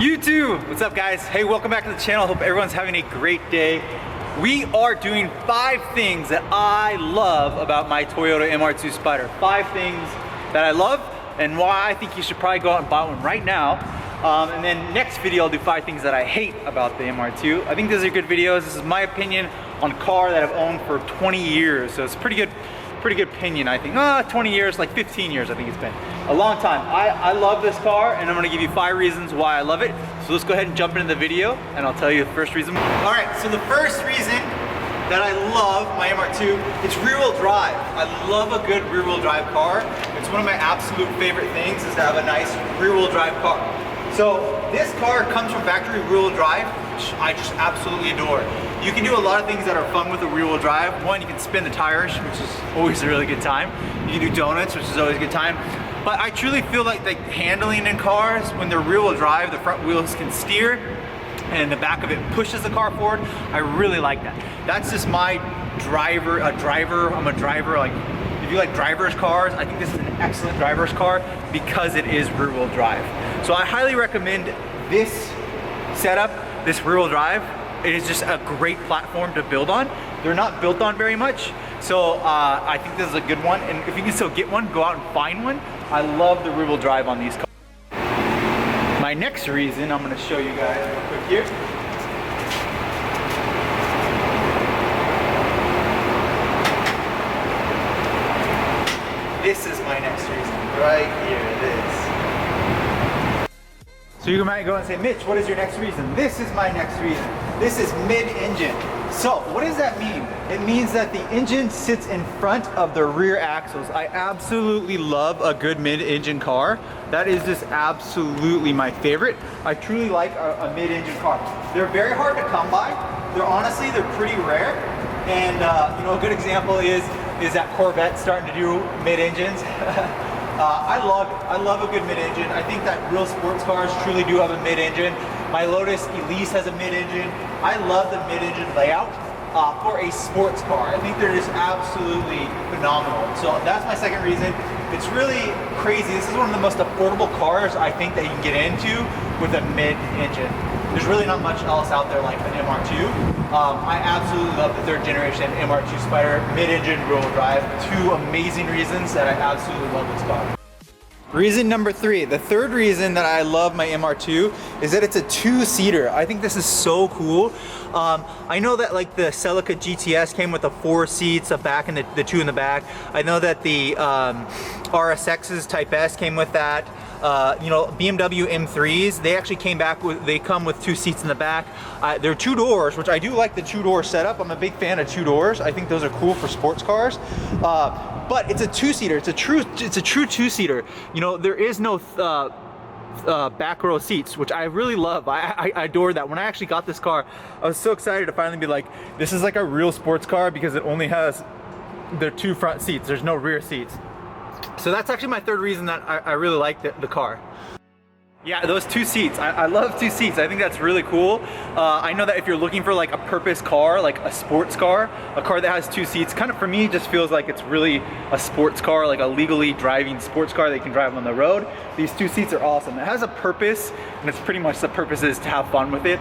YouTube! What's up, guys? Hey, welcome back to the channel. Hope everyone's having a great day. We are doing 5 things that I love about my Toyota MR-2 Spyder. 5 things that I love and why I think you should probably go out and buy one right now. And then next video, I'll do 5 things that I hate about the MR-2. I think these are good videos. This is my opinion on a car that I've owned for 20 years. So it's pretty good opinion, I think. 20 years, like 15 years, I think it's been. A long time. I love this car, and I'm gonna give you 5 reasons why I love it. So let's go ahead and jump into the video, and I'll tell you the first reason. All right, so the first reason that I love my MR-2, it's rear-wheel drive. I love a good rear-wheel drive car. It's one of my absolute favorite things is to have a nice rear-wheel drive car. So this car comes from factory rear-wheel drive, which I just absolutely adore. You can do a lot of things that are fun with a rear-wheel drive. One, you can spin the tires, which is always a really good time. You can do donuts, which is always a good time. But I truly feel like the handling in cars, when they're rear-wheel drive, the front wheels can steer and the back of it pushes the car forward. I really like that. That's just my driver, I'm a driver. Like, if you like driver's cars, I think this is an excellent driver's car because it is rear-wheel drive. So I highly recommend this setup, this rear-wheel drive. It is just a great platform to build on. They're not built on very much, so I think this is a good one. And if you can still get one, go out and find one. I love the rear-wheel drive on these cars. My next reason, I'm gonna show you guys real quick here. This is my next reason, right here it is. So you might go and say, Mitch, what is your next reason? This is my next reason. This is mid-engine. So what does that mean? It means that the engine sits in front of the rear axles. I absolutely love a good mid-engine car. That is just absolutely my favorite. I truly like a mid-engine car. They're very hard to come by. They're pretty rare. And you know, a good example is that Corvette starting to do mid-engines. I love a good mid-engine. I think that real sports cars truly do have a mid-engine. My Lotus ELISE has a mid-engine. I love the mid-engine layout for a sports car. I think they're just absolutely phenomenal. So that's my second reason. It's really crazy. This is one of the most affordable cars I think that you can get into with a mid-engine. There's really not much else out there like an MR-2. I absolutely love the 3rd generation MR-2 Spyder mid-engine rear-wheel drive. 2 amazing reasons that I absolutely love this car. Reason number 3, the 3rd reason that I love my MR-2 is that it's a 2-seater. I think this is so cool. I know that like the CELICA GTS came with the 4 seats, a back and the 2 in the back. I know that the RSX's Type S came with that. You know, BMW M3s, they actually came back with, they come with 2 seats in the back. They're 2 doors, which I do like the 2-door setup. I'm a big fan of 2 doors. I think those are cool for sports cars. But it's a 2-seater. It's a true 2-seater. You know, there is no back row seats, which I really love. I adore that. When I actually got this car, I was so excited to finally be like, this is like a real sports car because it only has the 2 front seats. There's no rear seats. So that's actually my 3rd reason that I really like the car. Yeah, those 2 seats. I love 2 seats. I think that's really cool. I know that if you're looking for like a purpose car, like a sports car, a car that has 2 seats, kind of for me just feels like it's really a sports car, like a legally driving sports car that you can drive on the road. These 2 seats are awesome. It has a purpose, and it's pretty much the purpose is to have fun with it.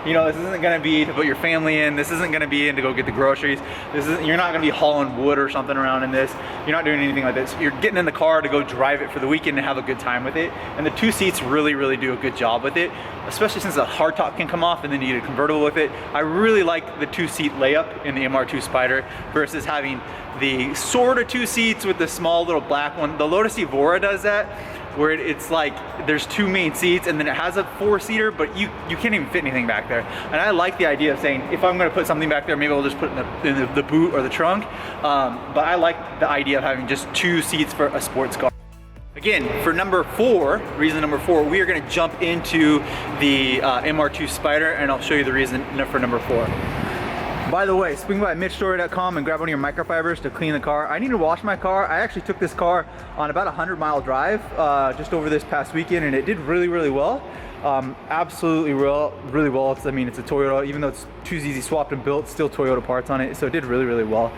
You know, this isn't gonna be to put your family in. This isn't gonna be in to go get the groceries. You're not gonna be hauling wood or something around in this. You're not doing anything like this. You're getting in the car to go drive it for the weekend and have a good time with it. And the 2 seats really do a good job with it, especially since the hardtop can come off and then you get a convertible with it. I really like the 2-seat layup in the MR-2 Spyder versus having the sort of 2 seats with the small little black one. The Lotus EVORA does that, where it's like there's 2 main seats and then it has a 4-seater, but you can't even fit anything back there. And I like the idea of saying, if I'm gonna put something back there, maybe I'll just put it in the boot or the trunk. But I like the idea of having just 2 seats for a sports car. Again, for reason number 4, we are gonna jump into the MR-2 Spyder, and I'll show you the reason for number 4. By the way, swing by MITCHDORE.com and grab one of your microfibers to clean the car. I need to wash my car. I actually took this car on about a 100-mile drive just over this past weekend, and it did really well. Absolutely really well. It's a Toyota, even though it's 2ZZ swapped and built, still Toyota parts on it, so it did really well.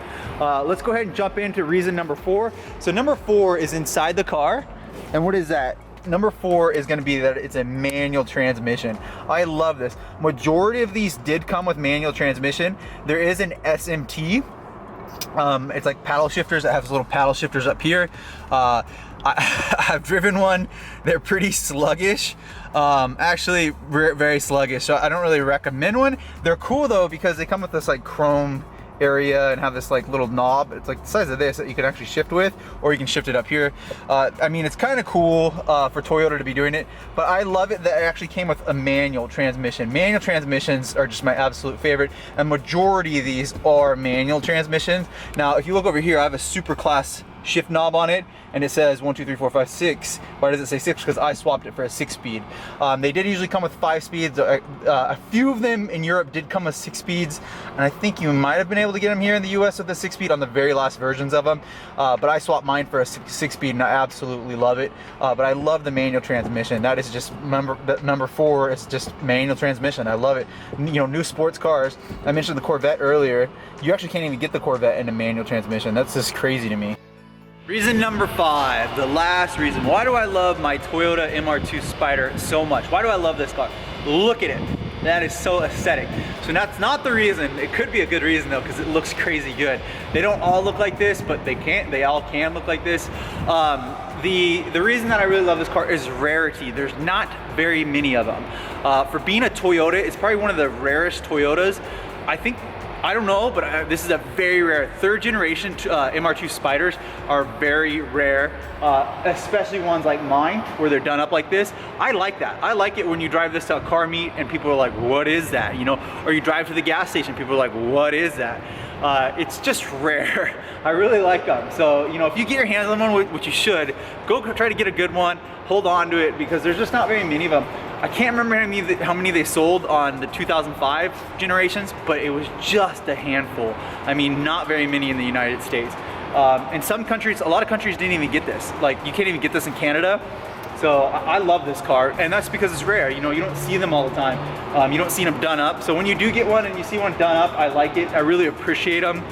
Let's go ahead and jump into reason number 4. So number 4 is inside the car, and what is that? number 4 is going to be that it's a manual transmission. I love this. Majority of these did come with manual transmission. There is an SMT. It's like paddle shifters that have little paddle shifters up here. I've driven one. They're pretty sluggish. Actually very sluggish, so I don't really recommend one. They're cool though because they come with this like chrome area and have this like little knob. It's like the size of this that you can actually shift with, or you can shift it up here. I mean, it's kind of cool for Toyota to be doing it, but I love it that it actually came with a manual transmission. Manual transmissions are just my absolute favorite, and majority of these are manual transmissions. Now, if you look over here, I have a super class shift knob on it, and it says 1, 2, 3, 4, 5, 6. Why does it say 6? Because I swapped it for a 6-speed. They did usually come with 5 speeds. A few of them in Europe did come with 6 speeds, and I think you might have been able to get them here in the US with a 6-speed on the very last versions of them. But I swapped mine for a 6-speed, and I absolutely love it. But I love the manual transmission. That is just number 4 is just manual transmission. I love it. You know, new sports cars. I mentioned the Corvette earlier. You actually can't even get the Corvette in a manual transmission. That's just crazy to me. Reason number 5, the last reason. Why do I love my Toyota MR-2 Spyder so much? Why do I love this car? Look at it. That is so aesthetic. So that's not the reason. It could be a good reason though, because it looks crazy good. They don't all look like this, but they all can look like this. The reason that I really love this car is rarity. There's not very many of them. For being a Toyota, it's probably one of the rarest Toyotas. I don't know, but this is a very rare. 3rd generation MR-2 Spyders are very rare, especially ones like mine, where they're done up like this. I like that. I like it when you drive this to a car meet and people are like, what is that? You know, or you drive to the gas station, people are like, what is that? It's just rare. I really like them. So, you know, if you get your hands on one, which you should, go try to get a good one, hold on to it, because there's just not very many of them. I can't remember how many they sold on the 2005 generations, but it was just a handful. I mean, not very many in the United States. In some countries, a lot of countries didn't even get this. Like, you can't even get this in Canada. So I love this car, and that's because it's rare. You know, you don't see them all the time. You don't see them done up. So when you do get one and you see one done up, I like it. I really appreciate them.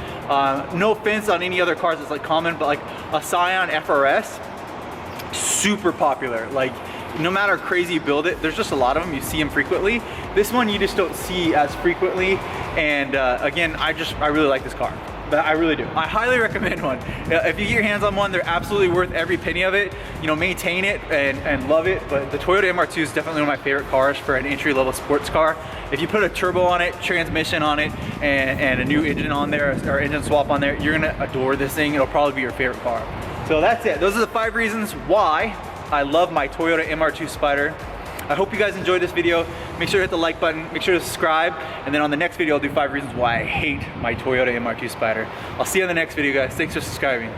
No offense on any other cars that's like common, but like a Scion FRS, super popular. Like, no matter how crazy you build it, there's just a lot of them. You see them frequently. This one you just don't see as frequently. And again, I really like this car. I really do. I highly recommend one. If you get your hands on one, they're absolutely worth every penny of it. You know, maintain it and love it. But the Toyota MR-2 is definitely one of my favorite cars for an entry-level sports car. If you put a turbo on it, transmission on it, and a new engine on there, or engine swap on there, you're gonna adore this thing. It'll probably be your favorite car. So that's it. Those are the 5 reasons why I love my Toyota MR-2 Spyder. I hope you guys enjoyed this video. Make sure to hit the like button, make sure to subscribe, and then on the next video I'll do 5 reasons why I hate my Toyota MR-2 Spyder. I'll see you on the next video, guys. Thanks for subscribing.